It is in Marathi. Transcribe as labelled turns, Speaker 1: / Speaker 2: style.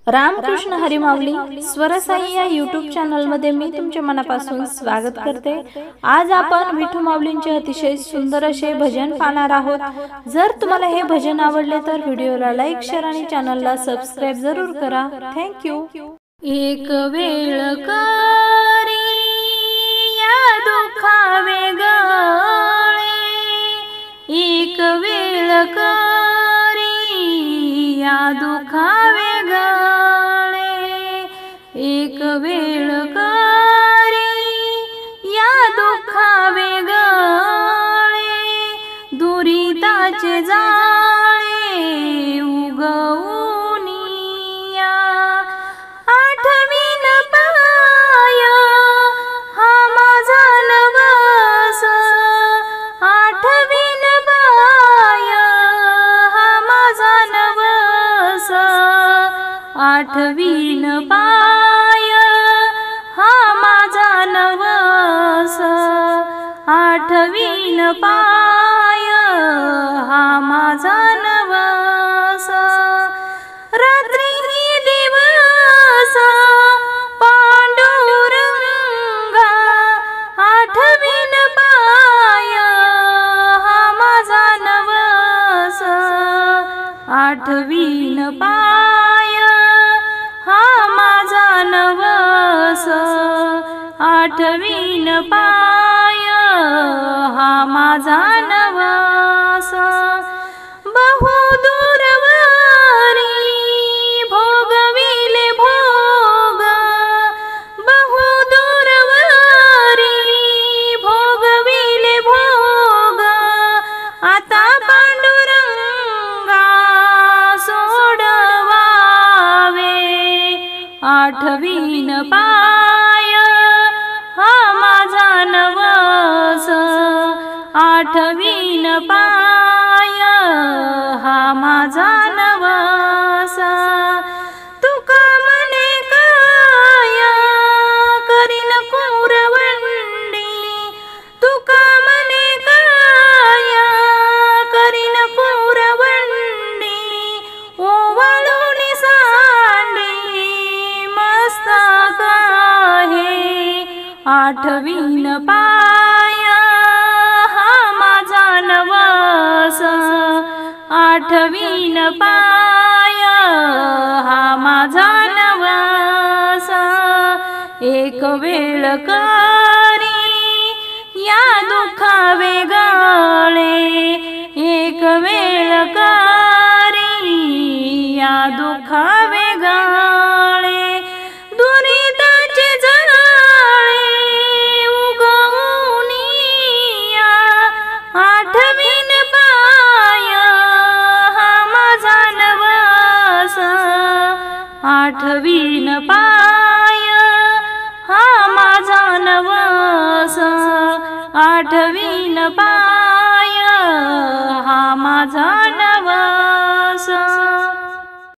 Speaker 1: रामकृष्ण हरी माऊली स्वरसाई या यूट्यूब चॅनल मध्ये मी तुमच्या मनापासून स्वागत करते। आज आपण विठू माऊलींचे अतिशय सुंदर असे भजन पाहणार आहोत। जर तुम्हाला हे भजन आवडले तर व्हिडिओला लाईक शेअर आणि चॅनलला सबस्क्राइब जरूर करा। Thank you. एक वेळ करी या दुखा वेगळे, एक वेळ करी या दुखा वेगळे, एक वेळ करी या दुखा वेगळे, दुरिताचे जाळे उगवूनिया, आठवीन पाय हा माझा नवस, आठवीन पाय हा माझा नवस, आठवीन पाय हा माझा नवस, आठवीन पाय हा माझा नवस, रात्री दिवस पांडुरंगा, आठवीन पाय हा माझा नवस, आठवीन पाय हा माझा नवस, आठवीन पाय हा माझा नवस, बहुदूरवरी भोगविले भोग, बहुदूरवरी भोगविले भोग, आता पांडुरंगा सोडवावे, आठवीन पाय हा माझा नवस, आठवीन पाय हा माझा नवस, तुका मने काय करीन कुरवंडी, तुका मने काय करीन कुरवंडी, ओवाळून सांडी मस्तक आहे, आठवीन पाय हा माझा नवस, आठवीन पाय हा माझा नवस, एक वेळ करी या दुखा वेगळे, एक वेळ करी या दुखा वेगळे, दुरिताचे जाळे उगवूनिया, आठवीन पाय हा माझा नवस, आठवीन पाय हा माझा नवस, आठवीन पाय हा माझा नवस।